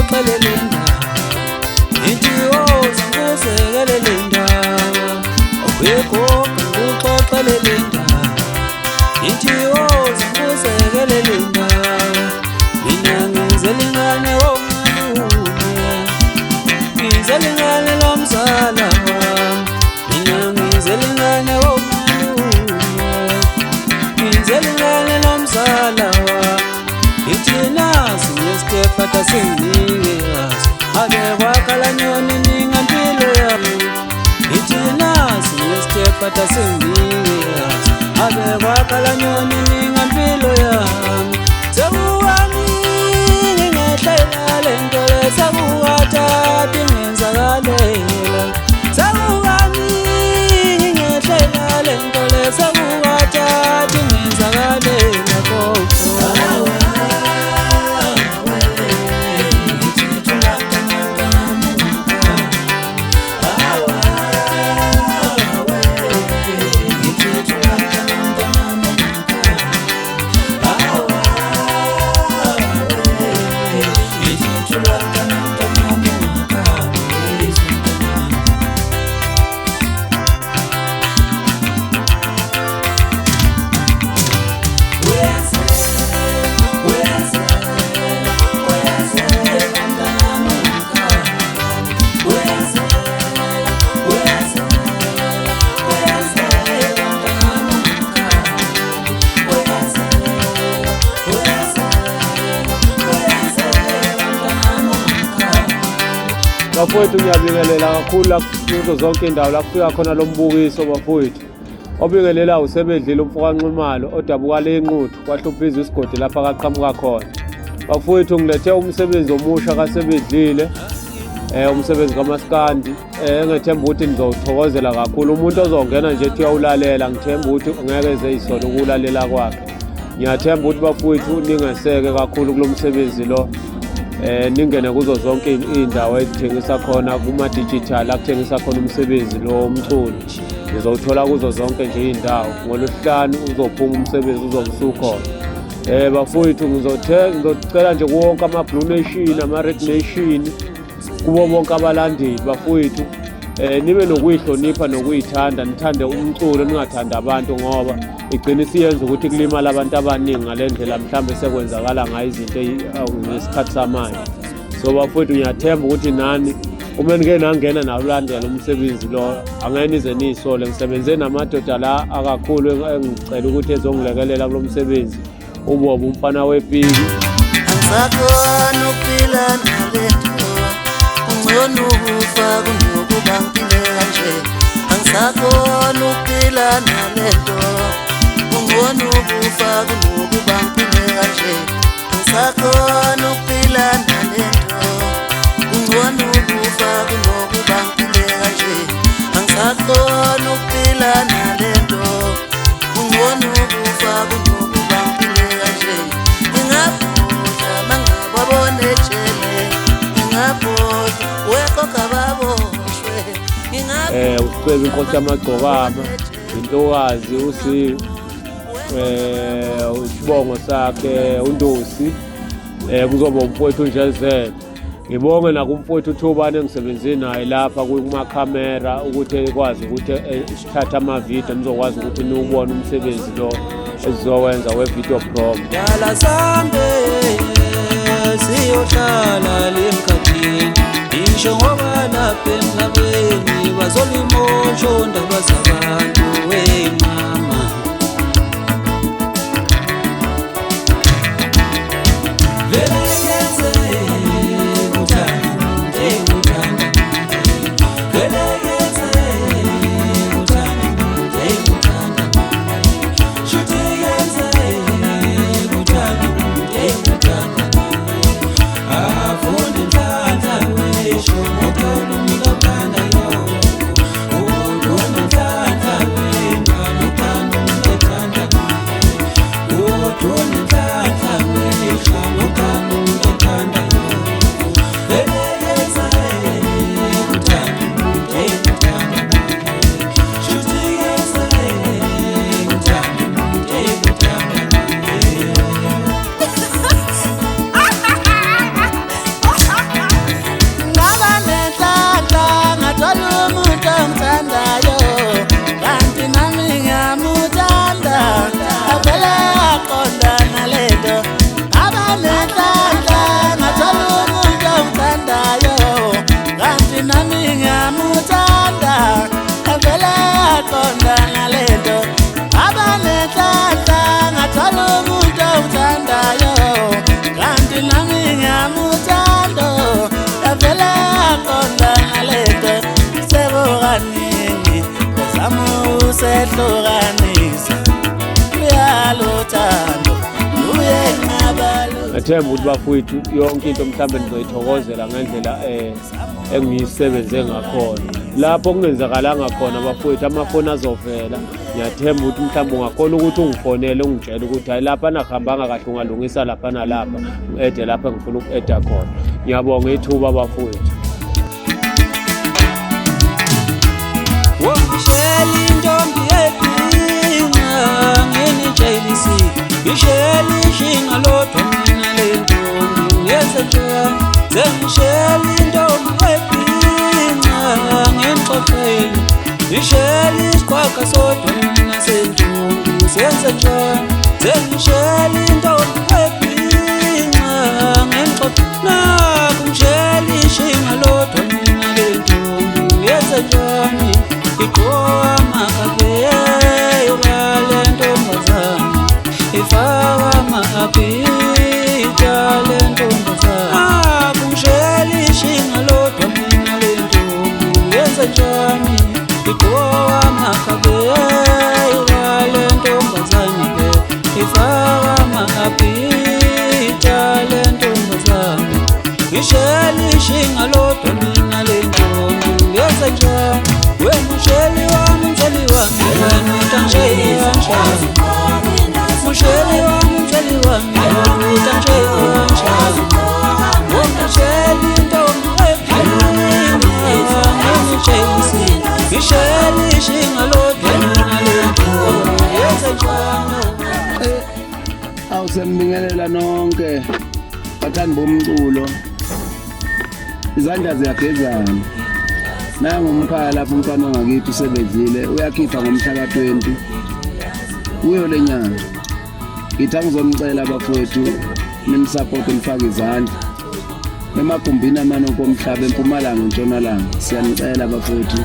ngixoxele le ndaba, ngithi woza ngikusekele le ndaba, awuyegogo ngikuxoxele le ndaba, ngithi woza ngikusekele le ndaba, mina ngizele ingane womalume, ngizele ingane lomzala wami, mina ngizele ingane womalume, ngizele ingane lomzala wami, ngithi nasi ngesikefa sengiyekazi, ake kwakhala nyoni ningampilo yami, ngithi nasi ngesikefa sengiyekazi, ake kwakhala nyoni ningampilo yami, sekubani ngingehlela lento lesakukathatha ingenzakalela, sekubani ngingehlela lento lesakukathatha ingenzakalela gogo. Bafowethu ngiyabingelela kakhulu kuzo zonke indawo la kufika khona lo mbukiso bafowethu. Obingelela usebedlile umfokanximalo odabuka le inquthu kwahluphiza isigodi lapha kaqhamuka khona. Bafowethu ngilethe umsebenzi omusha kasebedlile, umsebenzi kaMaskandi, ngethemba ukuthi nizowuthokozela kakhulu. Umuntu ozongena nje ethi uyawulalela ngithemba ukuthi ngeke ezeyisole ukulalela kwakhe. Ngiyathemba ukuthi bafowethu ningeseke kakhulu kulo msebenzi lo. Ningene kuzo zonke indawo ezithengisa khona kuma-digital akuthengisa khona umsebenzi lo womculo. Nizowuthola kuzo zonke nje iy'ndawo. ngoLwesihlanu uzophuma umsebenzi uzobe usukhona. Bafowethu ngizocela nje kuwonke ama-Blue Nation, ama-Red Nation, kubo bonke abalandeli bafowethu, nibe nokuyihlonipha nokuyithanda, nithande umculo ningathanda abantu, ngoba igcina isiyenza ukuthi kulimala abantu abaningi ngale ndlela mhlawumbe sekwenzakala ngayo izinto ngesikhathi samanje. So bafowethu ngiyathemba ukuthi nani uma nike nangena nawulandela umsebenzi lo angeke nize niyisole. Ngisebenze namadoda la akakhulu engicela ukuthi ezongilekelela kulo msebenzi. Uboba umfana wepiki, angisakhona ukuphila nalento, ungcono ukufa kunokuba ngiphile kanje. Angisakhona ukuphila nalento, ungcono ukufa kunokuba ngiphile kanje. Angisakhona ukuphila nalento, ungcono ukufa kunokuba ngiphile kanje. Angisakhona ukuphila nalento, ungcono ukufa kunokuba ngiphile kanje. Ngingaphuza mangababona ejele, ngingaphuza wekho kababoshwe, uSicebe inkosi yamagcokama, intokazi uSiyo, isibongo sakhe uNdosi, kuzoba umfowethu uNjezelo. Ngibonge nakumfowethu uThubane engisebenze naye lapha kumakhamera ukuthi ekwazi ukuthi sithathe amavidiyo nizokwazi ukuthi niwubone umsebenzi lo esizowenza we-video prom. Dala sambe siyohlala lemkhathini, ngisho ngoba lapha emhlabeni bazolimosho ndaba zabantu mama. uyalihlukanisa uyalothando uyenqabalo. Ngethemba ukuthi bafowethu yonke into mhlawumbe nizoyithokozela ngendlela engiyisebenze ngakhona. Lapho kungenzakalanga khona bafowethu amafoni azovela. Ngiyathemba ukuthi mhlawumbe ungakhona ukuthi ungifonele ungitshele ukuthi hayi lapha nakuhambanga kahle ungalungisa lapha nalapha ede lapha engifuna uku-eda khona. Ngiyabonga ithuba bafowethu. Wongishela intombi yedinga nginitshelisi ngishela ishinga lodwa mina le ntombi ngenze njani sengishela intombi yedinga ngimxoxeni ngishela isikhwakha sodwa mina sentombi senze njani sengishela intombi yedinga ngimxoxeni nakungishela ishinga lodwa mina le ntombi ngenze njani iqoqa makabeyela le ntombazane ifaka amabhida le ntombazane akungishela ishinga lodwa mina le ntombi yenze njani iqoqa makabeyela le ntombazane ifaka amabhida le ntombazane ngishela ishinga lodwa mina le ntombi yenze njani Musheli wami msheli wami wena utanjeli kanjani Musheli wami msheli wami wena utanjeli kanjani Musheli ntombi ngimtsheli ngisheli ishinga lodwa mina le ntombi yenze njani Awusemningelela nonke bathandi bomculo izandla ziyagezana. Nangu umkhaya lapho umfana wangakithi usebedlile uyakhipha ngomhla ka-20 kuyo le nyanga. Ngithi angizomcela bafowethu nimsupport nifake izandla emagumbini amanonke omhlaba eMpumalanga eNtshonalanga. Siyanicela bafowethu